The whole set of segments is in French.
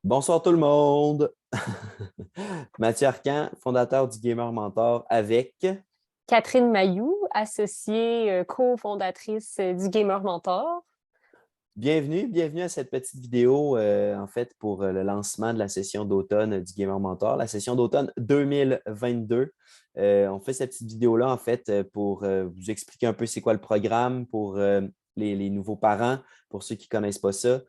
Bonsoir tout le monde! Mathieu Arcan, fondateur du Gamer Mentor avec... Catherine Mailloux, associée cofondatrice du Gamer Mentor. Bienvenue à cette petite vidéo en fait pour le lancement de la session d'automne du Gamer Mentor, la session d'automne 2022. On fait cette petite vidéo-là en fait pour vous expliquer un peu c'est quoi le programme pour les nouveaux parents, pour ceux qui ne connaissent pas ça.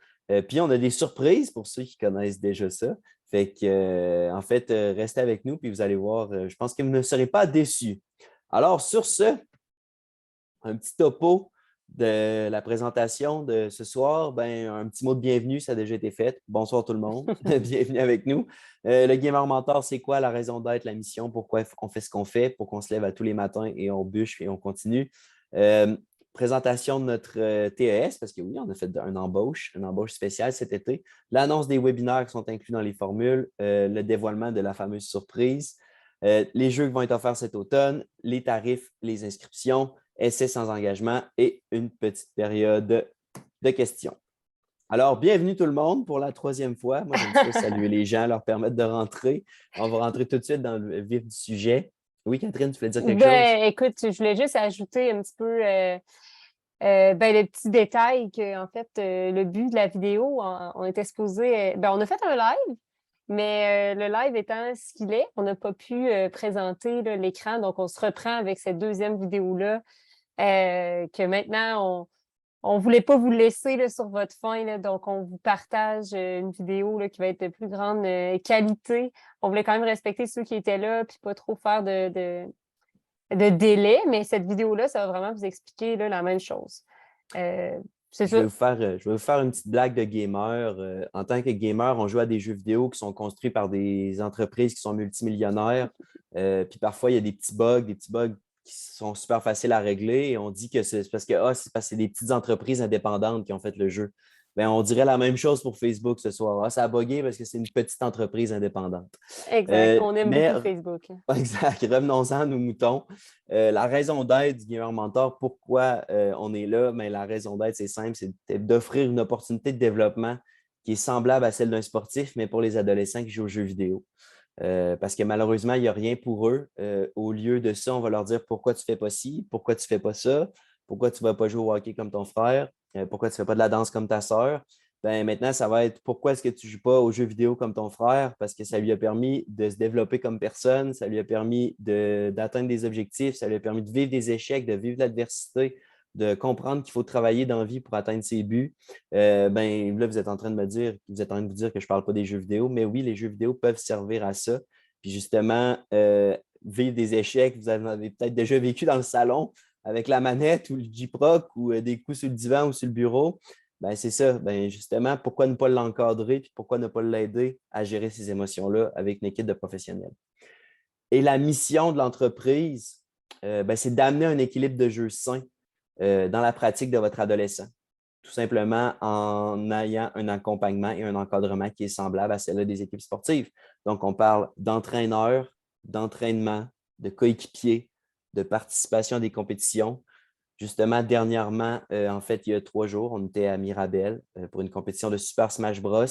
Puis on a des surprises pour ceux qui connaissent déjà ça. Fait que en fait, restez avec nous puis vous allez voir, je pense que vous ne serez pas déçus. Alors sur ce, un petit topo de la présentation de ce soir, ben, un petit mot de bienvenue, ça a déjà été fait. Bonsoir tout le monde, bienvenue avec nous. Le Gamer Mentor, c'est quoi la raison d'être, la mission, pourquoi on fait ce qu'on fait, pour qu'on se lève à tous les matins et on bûche et on continue. Présentation de notre TES, parce que oui, on a fait une embauche spéciale cet été. L'annonce des webinaires qui sont inclus dans les formules, le dévoilement de la fameuse surprise, les jeux qui vont être offerts cet automne, les tarifs, les inscriptions, essai sans engagement et une petite période de questions. Alors, bienvenue tout le monde pour la troisième fois. Moi, j'aime ça saluer les gens, leur permettre de rentrer. On va rentrer tout de suite dans le vif du sujet. Oui, Catherine, tu voulais dire quelque chose? Écoute, je voulais juste ajouter un petit peu le petit détail que, en fait, le but de la vidéo, on était supposé. On a fait un live, mais le live étant ce qu'il est, on n'a pas pu présenter là, l'écran. Donc, on se reprend avec cette deuxième vidéo-là que maintenant, on ne voulait pas vous laisser là, sur votre faim, là, donc on vous partage une vidéo là, qui va être de plus grande qualité. On voulait quand même respecter ceux qui étaient là, puis pas trop faire de délai, mais cette vidéo-là, ça va vraiment vous expliquer là, la même chose. C'est Je vais ça. vous faire une petite blague de gamer. En tant que gamer, on joue à des jeux vidéo qui sont construits par des entreprises qui sont multimillionnaires. Puis parfois, il y a des petits bugs qui sont super faciles à régler. Et on dit que c'est parce que c'est des petites entreprises indépendantes qui ont fait le jeu. Bien, on dirait la même chose pour Facebook ce soir. Ah, ça a bugué parce que c'est une petite entreprise indépendante. Exact. Euh, On aime mais beaucoup Facebook. Exact. Revenons-en à nos moutons. La raison d'être du Gamer Mentor, pourquoi on est là? Mais la raison d'être, c'est simple, c'est d'offrir une opportunité de développement qui est semblable à celle d'un sportif, mais pour les adolescents qui jouent aux jeux vidéo. Parce que malheureusement, il n'y a rien pour eux. Au lieu de ça, on va leur dire pourquoi tu ne fais pas ci, pourquoi tu ne fais pas ça, pourquoi tu ne vas pas jouer au hockey comme ton frère, pourquoi tu ne fais pas de la danse comme ta sœur. Ben, maintenant, ça va être pourquoi est-ce que tu ne joues pas aux jeux vidéo comme ton frère? Parce que ça lui a permis de se développer comme personne, ça lui a permis d'atteindre des objectifs, ça lui a permis de vivre des échecs, de vivre l'adversité, de comprendre qu'il faut travailler dans la vie pour atteindre ses buts. Ben, là, vous êtes en train de me dire, vous êtes en train de vous dire que je ne parle pas des jeux vidéo, mais oui, les jeux vidéo peuvent servir à ça. Puis justement, vivre des échecs, vous en avez peut-être déjà vécu dans le salon avec la manette ou le J-Proc ou des coups sur le divan ou sur le bureau. Ben, c'est ça. Ben, justement, pourquoi ne pas l'encadrer puis pourquoi ne pas l'aider à gérer ces émotions-là avec une équipe de professionnels? Et la mission de l'entreprise, ben, c'est d'amener un équilibre de jeu sain dans la pratique de votre adolescent. Tout simplement en ayant un accompagnement et un encadrement qui est semblable à celle des équipes sportives. Donc, on parle d'entraîneurs, d'entraînement, de coéquipiers, de participation à des compétitions. Justement, dernièrement, en fait, il y a 3 jours, on était à Mirabel pour une compétition de Super Smash Bros.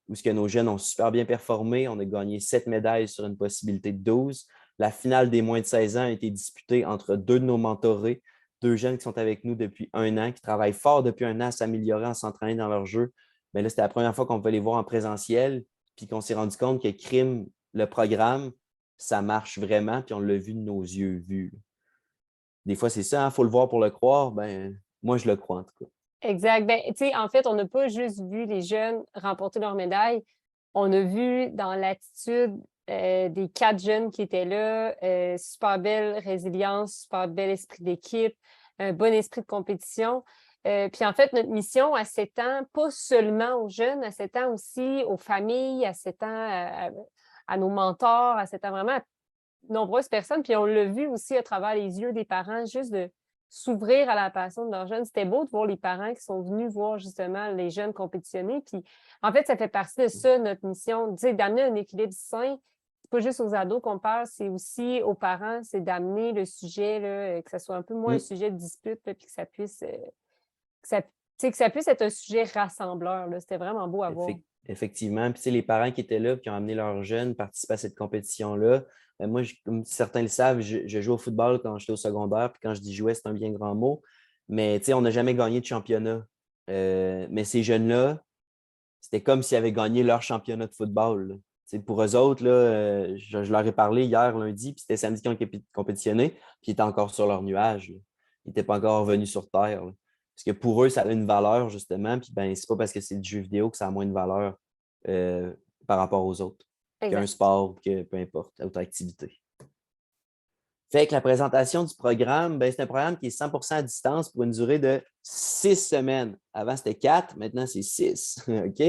Où ce que nos jeunes ont super bien performé. On a gagné 7 médailles sur une possibilité de 12. La finale des moins de 16 ans a été disputée entre deux de nos mentorés, 2 jeunes qui sont avec nous depuis 1 an, qui travaillent fort depuis 1 an à s'améliorer, à s'entraîner dans leur jeu. Mais là, c'était la première fois qu'on pouvait les voir en présentiel, puis qu'on s'est rendu compte que Crime, le programme, ça marche vraiment, puis on l'a vu de nos yeux vus. Des fois, c'est ça, il faut le voir pour le croire. Ben, moi, je le crois en tout cas. Exact. Ben, tu sais, en fait, on n'a pas juste vu les jeunes remporter leur médaille. On a vu dans l'attitude des 4 jeunes qui étaient là, super belle résilience, super bel esprit d'équipe, un bon esprit de compétition. Puis en fait, notre mission, elle s'étend pas seulement aux jeunes, elle s'étend aussi aux familles, elle s'étend à nos mentors, elle s'étend vraiment à nombreuses personnes. Puis on l'a vu aussi à travers les yeux des parents, juste de s'ouvrir à la passion de leurs jeunes. C'était beau de voir les parents qui sont venus voir justement les jeunes compétitionner. Puis en fait, ça fait partie de ça, notre mission, d'amener un équilibre sain. C'est pas juste aux ados qu'on parle, c'est aussi aux parents, c'est d'amener le sujet, là, que ça soit un peu moins un Mm. sujet de dispute, là, puis que ça puisse, que ça puisse être un sujet rassembleur, là. C'était vraiment beau à voir. effectivement. Puis, tu sais, les parents qui étaient là, qui ont amené leurs jeunes, participer à cette compétition-là. Moi, comme certains le savent, je joue au football quand j'étais au secondaire. Puis quand je dis jouer, c'est un bien grand mot. Mais, tu sais, on n'a jamais gagné de championnat. Mais ces jeunes-là, c'était comme s'ils avaient gagné leur championnat de football, là. Tu sais, pour eux autres, là, je leur ai parlé hier, lundi, puis c'était samedi qu'ils ont compétitionné, puis ils étaient encore sur leur nuage, là. Ils n'étaient pas encore revenus sur Terre, là. Parce que pour eux, ça a une valeur, justement, puis ben, c'est pas parce que c'est du jeu vidéo que ça a moins de valeur euh, par rapport aux autres, qu'un Exact. sport, que peu importe, autre activité. Fait que la présentation du programme, ben, c'est un programme qui est 100% à distance pour une durée de 6 semaines. Avant, c'était 4, maintenant, c'est 6. OK?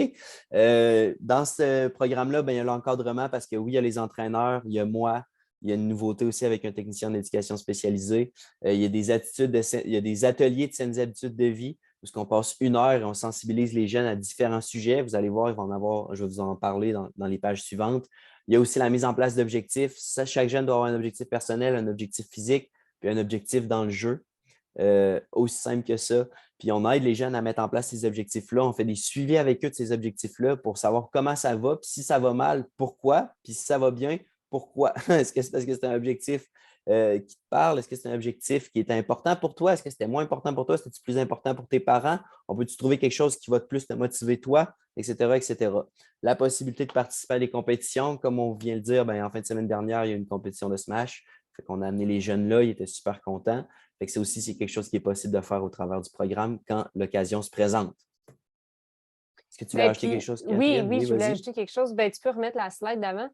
Dans ce programme-là, ben, il y a l'encadrement parce que oui, il y a les entraîneurs, il y a moi, il y a une nouveauté aussi avec un technicien d'éducation spécialisé. Il y a des il y a des ateliers de saines habitudes de vie où on passe 1 heure et on sensibilise les jeunes à différents sujets. Vous allez voir, il va en avoir, je vais vous en parler dans les pages suivantes. Il y a aussi la mise en place d'objectifs. Chaque jeune doit avoir un objectif personnel, un objectif physique, puis un objectif dans le jeu. Aussi simple que ça. Puis on aide les jeunes à mettre en place ces objectifs-là. On fait des suivis avec eux de ces objectifs-là pour savoir comment ça va. Puis si ça va mal, pourquoi? Puis si ça va bien, pourquoi? Est-ce que c'est parce que c'est un objectif qui te parle? Est-ce que c'est un objectif qui est important pour toi? Est-ce que c'était moins important pour toi? Est-ce que c'est plus important pour tes parents? On peut-tu trouver quelque chose qui va plus te motiver toi? Etc., etc. La possibilité de participer à des compétitions, comme on vient de le dire, ben, en fin de semaine dernière, il y a eu une compétition de Smash. Fait qu'on a amené les jeunes là, ils étaient super contents. Fait que c'est quelque chose qui est possible de faire au travers du programme quand l'occasion se présente. Est-ce que tu veux Ben, ajouter quelque puis, chose, oui, Catherine? oui, Oui, je voulais vas-y. ajouter quelque chose. Ben, tu peux remettre la slide d'avant.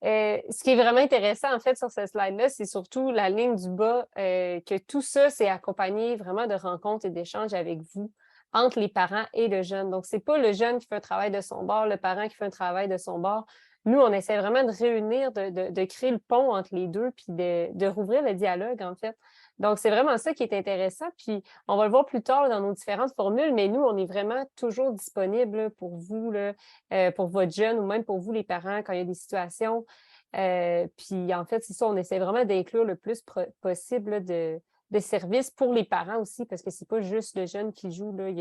Ce qui est vraiment intéressant, en fait, sur cette slide-là, c'est surtout la ligne du bas, que tout ça, c'est accompagné vraiment de rencontres et d'échanges avec vous, entre les parents et le jeune. Donc, c'est pas le jeune qui fait un travail de son bord, le parent qui fait un travail de son bord. Nous, on essaie vraiment de réunir, de créer le pont entre les deux, puis de rouvrir le dialogue, en fait. Donc, c'est vraiment ça qui est intéressant. Puis, on va le voir plus tard là, dans nos différentes formules, mais nous, on est vraiment toujours disponible pour vous, là, pour votre jeune ou même pour vous, les parents, quand il y a des situations. Puis en fait, c'est ça, on essaie vraiment d'inclure le plus possible là, de services pour les parents aussi, parce que c'est pas juste le jeune qui joue. Là. Il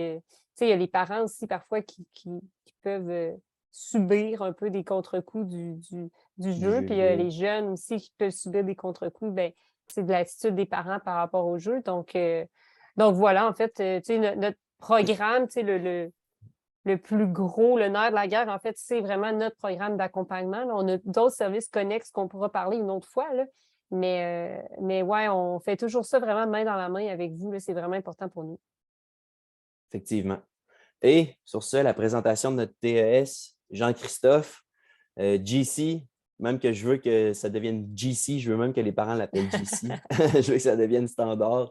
y a les parents aussi parfois qui peuvent subir un peu des contre-coups du Du jeu. jeu Puis il y a vidéo. les jeunes aussi qui peuvent subir des contre-coups. Ben, c'est de l'attitude des parents par rapport au jeu. Donc voilà, en fait, notre programme, le plus gros, le nerf de la guerre, en fait, c'est vraiment notre programme d'accompagnement. Là. On a d'autres services connexes qu'on pourra parler une autre fois, là. Mais ouais, on fait toujours ça vraiment main dans la main avec vous. Là. C'est vraiment important pour nous. Effectivement. Et sur ce, la présentation de notre TES, Jean-Christophe, GC, même que je veux que ça devienne GC, je veux même que les parents l'appellent GC. Je veux que ça devienne standard.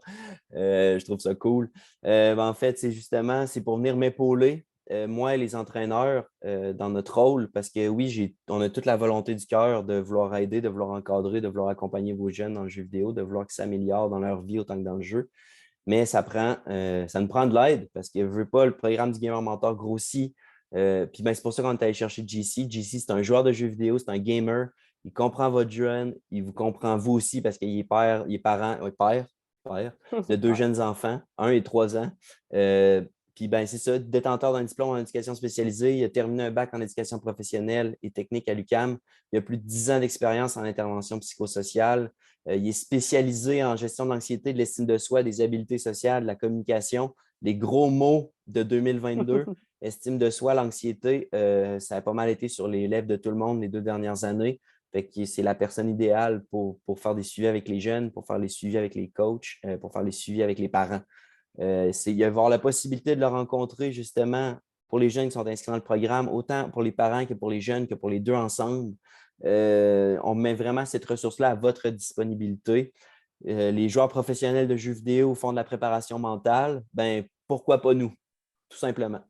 Je trouve ça cool. En fait, c'est justement, c'est pour venir m'épauler, moi et les entraîneurs, dans notre rôle, parce que oui, on a toute la volonté du cœur de vouloir aider, de vouloir encadrer, de vouloir accompagner vos jeunes dans le jeu vidéo, de vouloir qu'ils s'améliorent dans leur vie autant que dans le jeu. Mais ça nous prend de l'aide parce que veut pas, le programme du Gamer Mentor grossit. Puis ben, c'est pour ça qu'on est allé chercher JC. JC, c'est un joueur de jeux vidéo, c'est un gamer. Il comprend votre jeune, il vous comprend vous aussi parce qu'il est père, il est parent, père de 2 jeunes enfants, 1 et 3 ans. Puis ben, c'est ça, détenteur d'un diplôme en éducation spécialisée. Il a terminé un bac en éducation professionnelle et technique à l'UQAM. Il a plus de 10 ans d'expérience en intervention psychosociale. Il est spécialisé en gestion de l'anxiété, de l'estime de soi, des habiletés sociales, de la communication. Les gros mots de 2022, estime de soi, l'anxiété, ça a pas mal été sur les lèvres de tout le monde les 2 dernières années. Fait que c'est la personne idéale pour faire des suivis avec les jeunes, pour faire les suivis avec les coachs, pour faire les suivis avec les parents. Il y avoir la possibilité de le rencontrer justement pour les jeunes qui sont inscrits dans le programme, autant pour les parents que pour les jeunes, que pour les deux ensemble. On met vraiment cette ressource-là à votre disponibilité. Les joueurs professionnels de jeux vidéo font de la préparation mentale, ben pourquoi pas nous, tout simplement.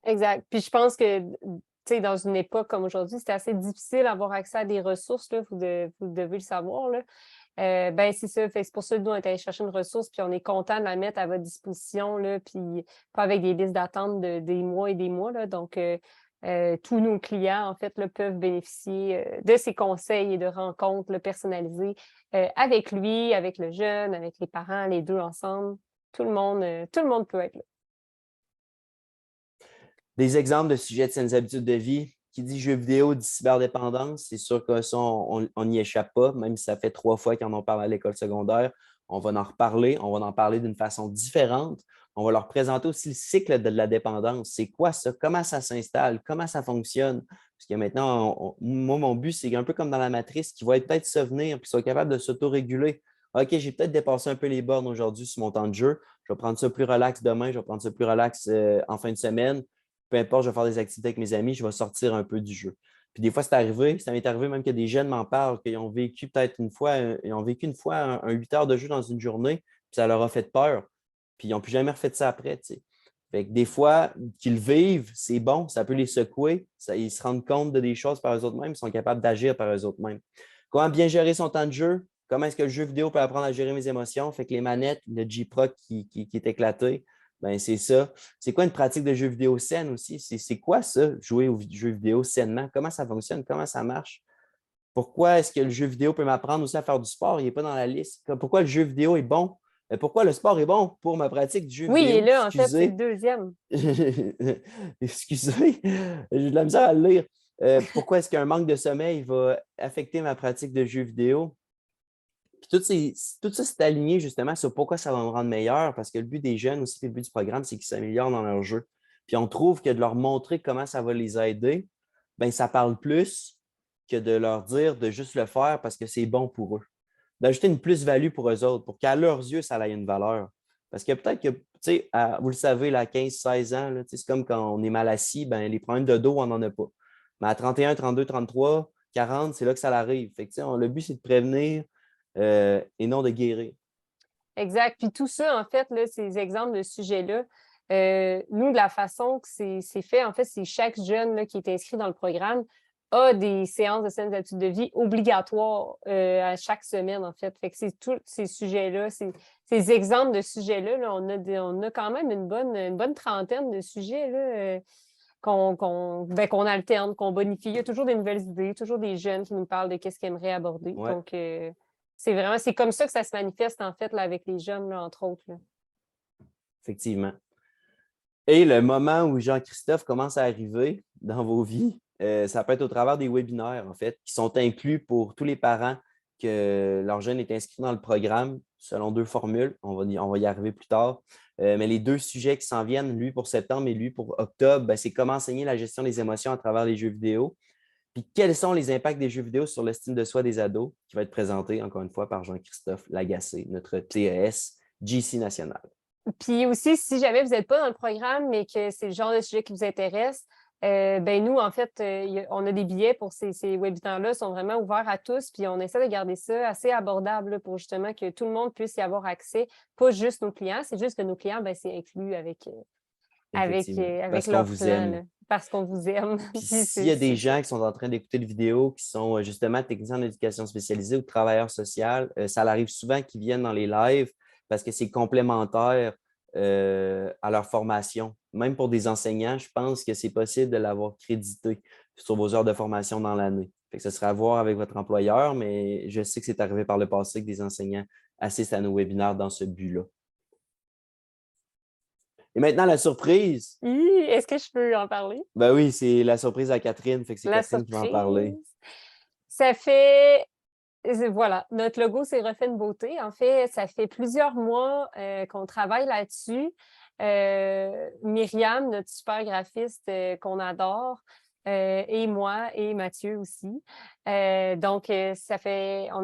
Exact. Puis je pense que, tu sais, dans une époque comme aujourd'hui, c'est assez difficile d'avoir accès à des ressources, là, vous devez le savoir, là. Ben, c'est ça. Fait que c'est pour ça que nous, on est allé chercher une ressource, puis on est content de la mettre à votre disposition, là, puis pas avec des listes d'attente des mois et des mois, là. Donc, tous nos clients, en fait, là, peuvent bénéficier de ces conseils et de rencontres là, personnalisées avec lui, avec le jeune, avec les parents, les deux ensemble. Tout le monde peut être là. Des exemples de sujets de saines habitudes de vie. Qui dit jeux vidéo dit cyberdépendance, c'est sûr que ça, on n'y échappe pas, même si ça fait 3 fois qu'on en parle à l'école secondaire. On va en reparler, on va en parler d'une façon différente. On va leur présenter aussi le cycle de la dépendance. C'est quoi ça? Comment ça s'installe? Comment ça fonctionne? Parce que maintenant, moi, mon but, c'est un peu comme dans la matrice, qui va peut-être se venir, puis soit capable de s'autoréguler. OK, j'ai peut-être dépassé un peu les bornes aujourd'hui sur mon temps de jeu. Je vais prendre ça plus relax demain, je vais prendre ça plus relax en fin de semaine. Peu importe, je vais faire des activités avec mes amis, je vais sortir un peu du jeu. Puis des fois, c'est arrivé, ça m'est arrivé même que des jeunes m'en parlent, qu'ils ont vécu peut-être une fois, ils ont vécu une fois un 8 heures de jeu dans une journée, puis ça leur a fait peur. Puis ils n'ont plus jamais refait ça après, tu sais. Fait que des fois, qu'ils vivent, c'est bon, ça peut les secouer, ils se rendent compte de des choses par eux-mêmes, ils sont capables d'agir par eux-mêmes. Comment bien gérer son temps de jeu? Comment est-ce que le jeu vidéo peut apprendre à gérer mes émotions? Fait que les manettes, le G-Proc qui est éclaté, ben c'est ça. C'est quoi une pratique de jeu vidéo saine aussi? C'est quoi ça, jouer aux jeux vidéo sainement? Comment ça fonctionne? Comment ça marche? Pourquoi est-ce que le jeu vidéo peut m'apprendre aussi à faire du sport? Il n'est pas dans la liste. Pourquoi le jeu vidéo est bon? Pourquoi le sport est bon pour ma pratique du jeu Oui, il est vidéo? là, en fait, c'est le Excusez. deuxième. Excusez, j'ai de la misère à le lire. Pourquoi est-ce qu'un manque de sommeil va affecter ma pratique de jeu vidéo? Puis tout ça, c'est aligné justement sur pourquoi ça va me rendre meilleur, parce que le but des jeunes aussi, le but du programme, c'est qu'ils s'améliorent dans leur jeu. Puis on trouve que de leur montrer comment ça va les aider, bien, ça parle plus que de leur dire de juste le faire parce que c'est bon pour eux. D'ajouter une plus-value pour eux autres, pour qu'à leurs yeux, ça ait une valeur. Parce que peut-être que, tu sais, vous le savez, à 15-16 ans, là, c'est comme quand on est mal assis, ben, les problèmes de dos, on n'en a pas. Mais à 31, 32, 33, 40, c'est là que ça arrive. Fait que, le but, c'est de prévenir et non de guérir. Exact. Puis tout ça, en fait, là, ces exemples de sujets-là, nous, de la façon que c'est fait, en fait, c'est chaque jeune là, qui est inscrit dans le programme a des séances de saines habitudes de vie obligatoires à chaque semaine, en fait. Fait que c'est tous ces sujets-là, ces exemples de sujets-là, là, on a quand même une bonne trentaine de sujets là, qu'on alterne, qu'on bonifie. Il y a toujours des nouvelles idées, toujours des jeunes qui nous parlent de qu'est-ce qu'ils aimeraient aborder. Ouais, Donc, c'est comme ça que ça se manifeste, en fait, là, avec les jeunes, là, entre autres. Là. effectivement. Et le moment où Jean-Christophe commence à arriver dans vos vies, ça peut être au travers des webinaires, en fait, qui sont inclus pour tous les parents que leur jeune est inscrit dans le programme selon 2 formules. On va y arriver plus tard. Mais les 2 sujets qui s'en viennent, lui pour septembre et lui pour octobre, ben, c'est comment enseigner la gestion des émotions à travers les jeux vidéo. Puis quels sont les impacts des jeux vidéo sur l'estime de soi des ados, qui va être présenté encore une fois par Jean-Christophe Lagacé, notre TES GC national. Puis aussi, si jamais vous n'êtes pas dans le programme, mais que c'est le genre de sujet qui vous intéresse, ben nous, en fait, on a des billets pour ces webinaires-là, sont vraiment ouverts à tous, puis on essaie de garder ça assez abordable là, pour justement que tout le monde puisse y avoir accès, pas juste nos clients, c'est juste que nos clients, ben, c'est inclus Effectivement, avec parce qu'on leur vous plan, aime. là, parce qu'on vous aime. Puis Puis s'il y a des c'est ça. gens qui sont en train d'écouter le vidéo, qui sont justement techniciens en éducation spécialisée ou travailleurs sociaux, ça arrive souvent qu'ils viennent dans les lives parce que c'est complémentaire à leur formation. Même pour des enseignants, je pense que c'est possible de l'avoir crédité sur vos heures de formation dans l'année. Ce sera à voir avec votre employeur, mais je sais que c'est arrivé par le passé que des enseignants assistent à nos webinaires dans ce but-là. Et maintenant, la surprise. Est-ce que je peux en parler? Ben oui, c'est la surprise à Catherine, fait que c'est La Catherine qui va en parler. surprise. Ça fait Voilà, notre logo s'est refait une beauté. En fait, ça fait plusieurs mois qu'on travaille là-dessus. Myriam, notre super graphiste qu'on adore, et moi et Mathieu aussi. On est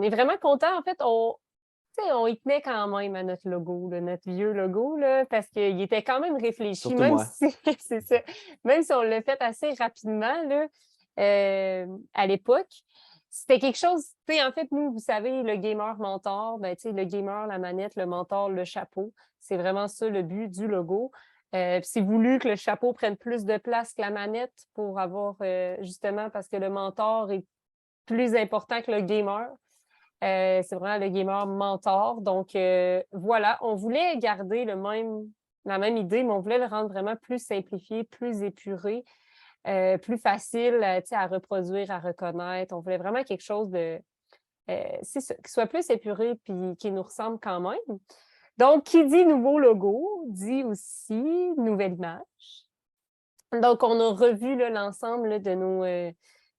vraiment contents. En fait, on y tenait quand même à notre logo, là, notre vieux logo, là, parce qu'il était quand même réfléchi, Surtout même moi. si c'est ça, même si on l'a fait assez rapidement là, à l'époque. C'était quelque chose, tu sais, en fait, nous, vous savez, le gamer mentor, ben, tu sais, le gamer, la manette, le mentor, le chapeau, c'est vraiment ça le but du logo. Puis c'est voulu que le chapeau prenne plus de place que la manette pour avoir, justement, parce que le mentor est plus important que le gamer. C'est vraiment le gamer mentor. Donc, voilà, on voulait garder la même idée, mais on voulait le rendre vraiment plus simplifié, plus épuré, plus facile à reproduire, à reconnaître. On voulait vraiment quelque chose de qui soit plus épuré puis qui nous ressemble quand même. Donc, qui dit nouveau logo dit aussi nouvelle image. Donc, on a revu là, l'ensemble là, de nos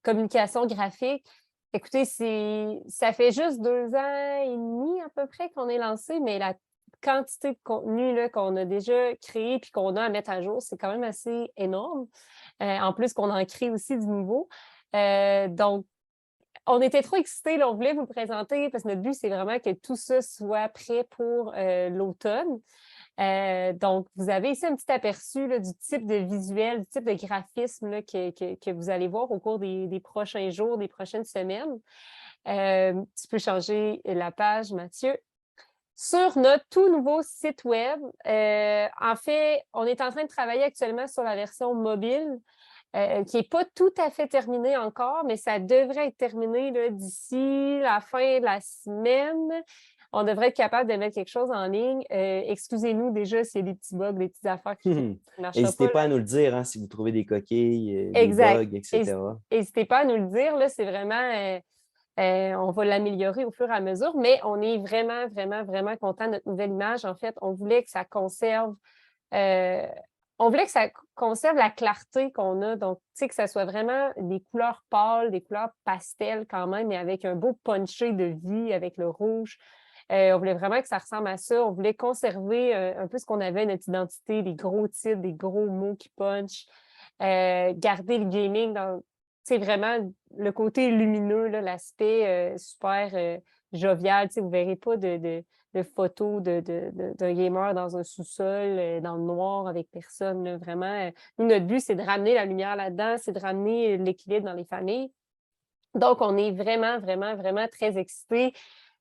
communications graphiques. Écoutez, ça fait juste 2 ans et demi à peu près qu'on est lancé, mais la quantité de contenu là, qu'on a déjà créé puis qu'on a à mettre à jour, c'est quand même assez énorme. En plus qu'on en crée aussi du nouveau. Donc, on était trop excités, là, on voulait vous le présenter parce que notre but, c'est vraiment que tout ça soit prêt pour l'automne. Donc, vous avez ici un petit aperçu là, du type de visuel, du type de graphisme là, que vous allez voir au cours des prochains jours, des prochaines semaines. Tu peux changer la page, Mathieu. Sur notre tout nouveau site web, en fait, on est en train de travailler actuellement sur la version mobile, qui n'est pas tout à fait terminée encore, mais ça devrait être terminé là, d'ici la fin de la semaine. On devrait être capable de mettre quelque chose en ligne. Excusez-nous déjà s'il y a des petits bugs, des petites affaires qui ne marchent N'hésitez pas. pas à nous le dire hein, si vous trouvez des coquilles, des Exact. bugs, etc. N'hésitez pas à nous le dire. Là, c'est vraiment, on va l'améliorer au fur et à mesure, mais on est vraiment, vraiment, vraiment content de notre nouvelle image. En fait, on voulait que ça conserve la clarté qu'on a. Donc, tu sais, que ça soit vraiment des couleurs pâles, des couleurs pastel quand même, mais avec un beau punché de vie avec le rouge. On voulait vraiment que ça ressemble à ça. On voulait conserver un peu ce qu'on avait, notre identité, des gros titres, des gros mots qui punchent. Garder le gaming dans, tu sais, vraiment le côté lumineux, là, l'aspect super jovial. Tu sais, vous ne verrez pas de photos d'un gamer dans un sous-sol, dans le noir, avec personne. Là. Vraiment, nous, notre but, c'est de ramener la lumière là-dedans, c'est de ramener l'équilibre dans les familles. Donc, on est vraiment, vraiment, vraiment très excités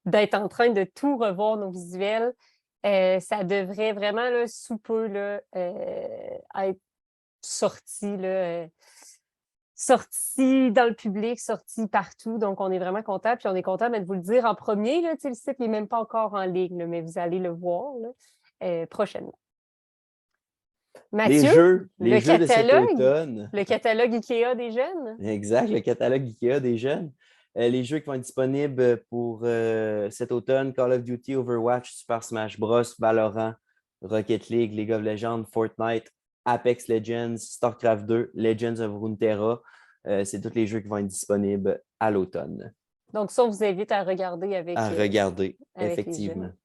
d'être en train de tout revoir nos visuels. Ça devrait vraiment, là, sous peu, là, être sorti, là, sorti dans le public, sorti partout. Donc, on est vraiment content. Puis, on est content de vous le dire en premier. Là, le site n'est même pas encore en ligne, là, mais vous allez le voir là, prochainement. Mathieu, Les jeux de cet automne. le catalogue IKEA des jeunes. Exact, le catalogue IKEA des jeunes. Les jeux qui vont être disponibles pour cet automne, Call of Duty, Overwatch, Super Smash Bros, Valorant, Rocket League, League of Legends, Fortnite, Apex Legends, StarCraft 2, Legends of Runeterra. C'est tous les jeux qui vont être disponibles à l'automne. Donc, ça, on vous invite à regarder À regarder, avec les effectivement. jeunes.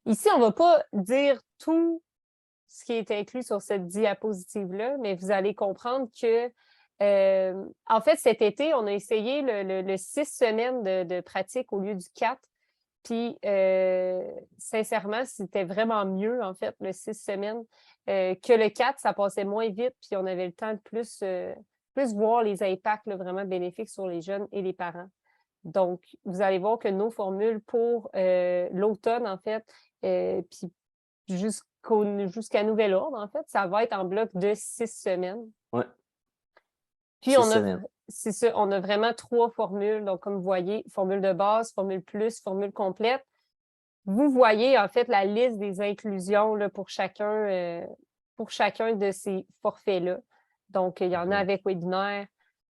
Ici, on ne va pas dire tout ce qui est inclus sur cette diapositive-là, mais vous allez comprendre que, en fait, cet été, on a essayé le 6 semaines de pratique au lieu du 4. Puis, sincèrement, c'était vraiment mieux, en fait, le 6 semaines que le 4. Ça passait moins vite, puis on avait le temps de plus voir les impacts là, vraiment bénéfiques sur les jeunes et les parents. Donc, vous allez voir que nos formules pour l'automne, en fait, puis jusqu'à nouvel ordre, en fait, ça va être en bloc de 6 semaines. Oui. Puis, c'est ça, on a vraiment 3 formules. Donc, comme vous voyez, formule de base, formule plus, formule complète. Vous voyez, en fait, la liste des inclusions là, pour chacun de ces forfaits-là. Donc, il y en a avec webinaire,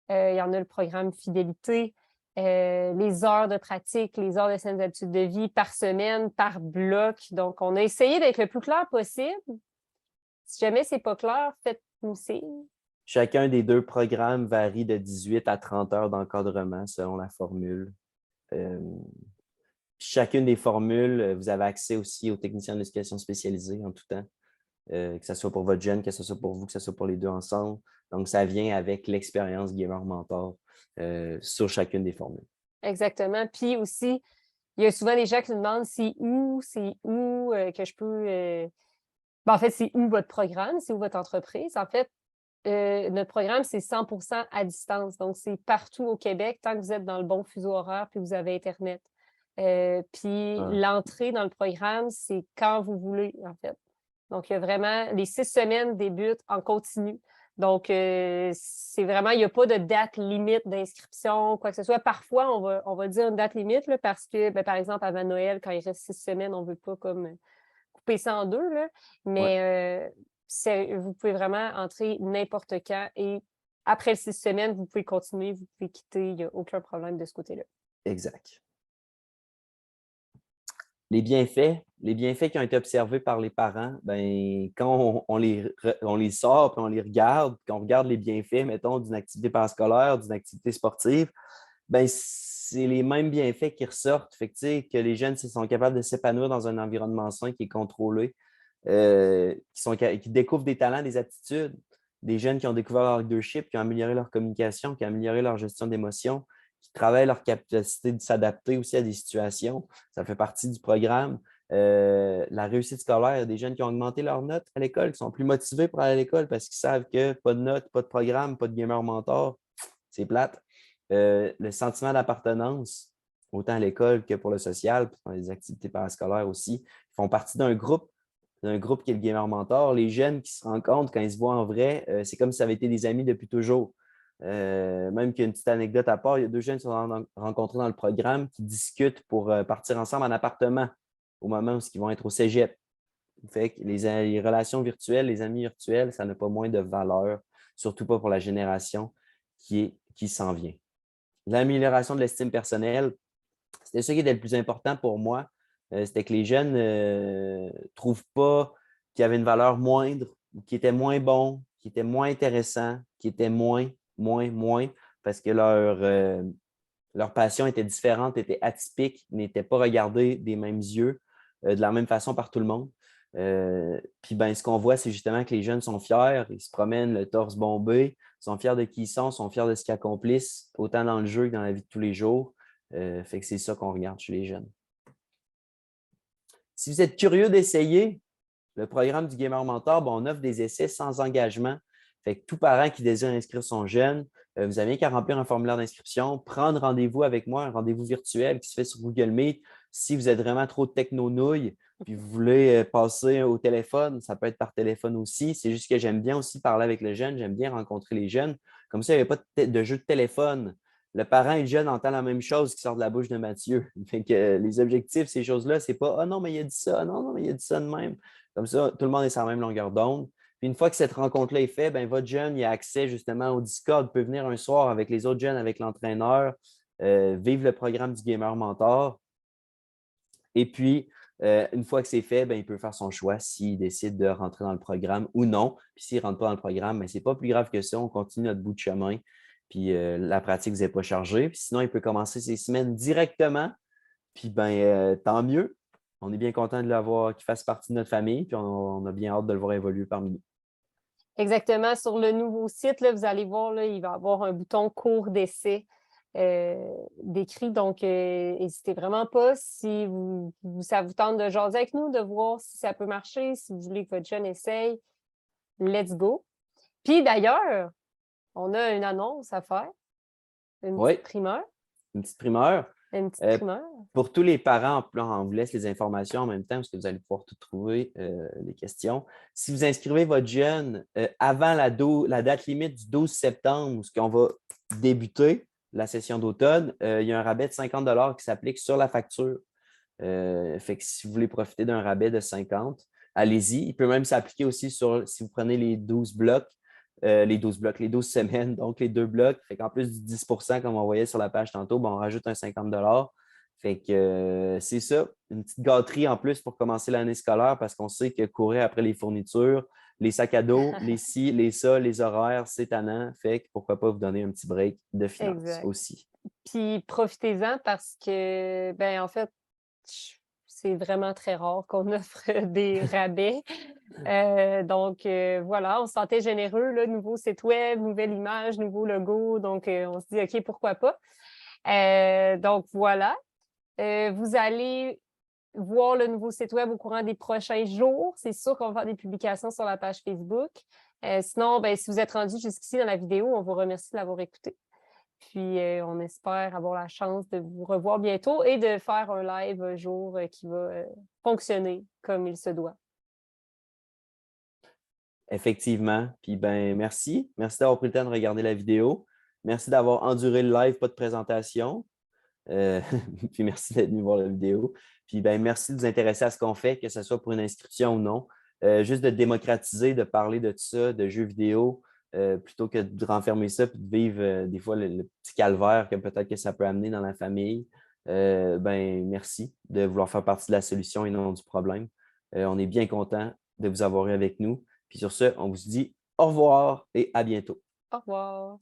il y en a le programme fidélité, les heures de pratique, les heures de saines habitudes de vie par semaine, par bloc. Donc, on a essayé d'être le plus clair possible. Si jamais ce n'est pas clair, faites-nous signe. Chacun des 2 programmes varie de 18 à 30 heures d'encadrement selon la formule. Chacune des formules, vous avez accès aussi aux techniciens d'éducation spécialisés en tout temps, que ce soit pour votre jeune, que ce soit pour vous, que ce soit pour les deux ensemble. Donc, ça vient avec l'expérience Gamer Mentor sur chacune des formules. Exactement. Puis aussi, il y a souvent des gens qui nous demandent c'est où que je peux. En fait, c'est où votre programme, c'est où votre entreprise. En fait, notre programme, c'est 100% à distance. Donc, c'est partout au Québec, tant que vous êtes dans le bon fuseau horaire puis vous avez Internet. Puis l'entrée dans le programme, c'est quand vous voulez, en fait. Donc, il y a vraiment, les 6 semaines débutent en continu. Donc, c'est vraiment, il n'y a pas de date limite d'inscription, quoi que ce soit. Parfois, on va dire une date limite là, parce que, par exemple, avant Noël, quand il reste 6 semaines, on ne veut pas comme couper ça en deux. Là. Mais vous pouvez vraiment entrer n'importe quand et après les 6 semaines, vous pouvez continuer, vous pouvez quitter. Il n'y a aucun problème de ce côté-là. Exact. Les bienfaits qui ont été observés par les parents, ben, quand on les sort, puis on les regarde, puis on regarde les bienfaits, mettons, d'une activité parascolaire, d'une activité sportive, ben, c'est les mêmes bienfaits qui ressortent. Fait que, tu sais, que les jeunes sont capables de s'épanouir dans un environnement sain qui est contrôlé, qui découvrent des talents, des aptitudes, des jeunes qui ont découvert leur leadership, qui ont amélioré leur communication, qui ont amélioré leur gestion d'émotions, qui travaillent leur capacité de s'adapter aussi à des situations. Ça fait partie du programme. La réussite scolaire, il y a des jeunes qui ont augmenté leurs notes à l'école, qui sont plus motivés pour aller à l'école parce qu'ils savent que pas de notes, pas de programme, pas de gamer mentor, c'est plate. Le sentiment d'appartenance, autant à l'école que pour le social, puis dans les activités parascolaires aussi, ils font partie d'un groupe qui est le Gamer Mentor. Les jeunes qui se rencontrent quand ils se voient en vrai, c'est comme si ça avait été des amis depuis toujours. Même qu'il y a une petite anecdote à part, il y a 2 jeunes qui sont rencontrés dans le programme qui discutent pour partir ensemble en appartement au moment où ils vont être au cégep. Fait que les relations virtuelles, les amis virtuels, ça n'a pas moins de valeur, surtout pas pour la génération qui s'en vient. L'amélioration de l'estime personnelle, c'était ça qui était le plus important pour moi. C'était que les jeunes ne trouvent pas qu'il y avait une valeur moindre, qui était moins bon, qui était moins intéressant, qui était moins, parce que leur passion était différente, était atypique, n'était pas regardée des mêmes yeux, de la même façon par tout le monde. Puis ben, ce qu'on voit, c'est justement que les jeunes sont fiers, ils se promènent le torse bombé, sont fiers de qui ils sont fiers de ce qu'ils accomplissent, autant dans le jeu que dans la vie de tous les jours. Fait que c'est ça qu'on regarde chez les jeunes. Si vous êtes curieux d'essayer le programme du Gamer Mentor, ben, on offre des essais sans engagement. Fait que tout parent qui désire inscrire son jeune, vous avez qu'à remplir un formulaire d'inscription, prendre rendez-vous avec moi, un rendez-vous virtuel qui se fait sur Google Meet. Si vous êtes vraiment trop techno-nouille, puis vous voulez passer au téléphone, ça peut être par téléphone aussi. C'est juste que j'aime bien aussi parler avec les jeunes, j'aime bien rencontrer les jeunes. Comme ça, il n'y avait pas de jeu de téléphone. Le parent et le jeune entend la même chose qui sort de la bouche de Mathieu. Fait que, les objectifs, ces choses-là, c'est pas ah non, mais il a dit ça, ah non, non, mais il a dit ça de même. Comme ça, tout le monde est sur la même longueur d'onde. Puis une fois que cette rencontre-là est faite, ben, votre jeune il a accès justement au Discord, peut venir un soir avec les autres jeunes, avec l'entraîneur, vivre le programme du Gamer Mentor. Et puis, une fois que c'est fait, ben, il peut faire son choix s'il décide de rentrer dans le programme ou non. Puis s'il ne rentre pas dans le programme, ben, ce n'est pas plus grave que ça. On continue notre bout de chemin. Puis la pratique ne vous est pas chargée. Puis sinon, il peut commencer ses semaines directement. Puis ben, tant mieux. On est bien content de l'avoir, qu'il fasse partie de notre famille. Puis on a bien hâte de le voir évoluer parmi nous. Exactement. Sur le nouveau site, là, vous allez voir, là, il va y avoir un bouton cours d'essai décrit. Donc, n'hésitez vraiment pas si ça vous tente de jaser avec nous, de voir si ça peut marcher, si vous voulez que votre jeune essaye. Let's go. Puis d'ailleurs, on a une annonce à faire, une Oui, petite primeur. une petite primeur. Une petite primeur. Pour tous les parents, on vous laisse les informations en même temps parce que vous allez pouvoir tout trouver, les questions. Si vous inscrivez votre jeune avant la date limite du 12 septembre, où on va débuter la session d'automne, il y a un rabais de 50 qui s'applique sur la facture. Fait que si vous voulez profiter d'un rabais de 50, allez-y. Il peut même s'appliquer aussi si vous prenez les 12 blocs, les 12 semaines, donc les 2 blocs. Fait qu'en plus du 10 comme on voyait sur la page tantôt, ben, on rajoute un 50 $. Fait que c'est ça, une petite gâterie en plus pour commencer l'année scolaire parce qu'on sait que courir après les fournitures, les sacs à dos, les ci, les ça, les horaires, c'est tannant. Fait que pourquoi pas vous donner un petit break de finances Exact. aussi. Puis profitez-en parce que, ben en fait, c'est vraiment très rare qu'on offre des rabais. Donc, voilà, on se sentait généreux, là, nouveau site web, nouvelle image, nouveau logo. Donc, on se dit, OK, pourquoi pas? Donc, voilà. Vous allez voir le nouveau site web au courant des prochains jours. C'est sûr qu'on va faire des publications sur la page Facebook. Sinon, ben, si vous êtes rendu jusqu'ici dans la vidéo, on vous remercie de l'avoir écouté. Puis, on espère avoir la chance de vous revoir bientôt et de faire un live un jour qui va fonctionner comme il se doit. Effectivement. Puis ben merci. Merci d'avoir pris le temps de regarder la vidéo. Merci d'avoir enduré le live, pas de présentation. Euh, puis merci d'être venu voir la vidéo. Puis ben merci de vous intéresser à ce qu'on fait, que ce soit pour une inscription ou non. Juste de démocratiser, de parler de tout ça, de jeux vidéo, plutôt que de renfermer ça et de vivre des fois le petit calvaire que peut-être que ça peut amener dans la famille. merci de vouloir faire partie de la solution et non du problème. On est bien content de vous avoir eu avec nous. Puis sur ce, on vous dit au revoir et à bientôt. Au revoir.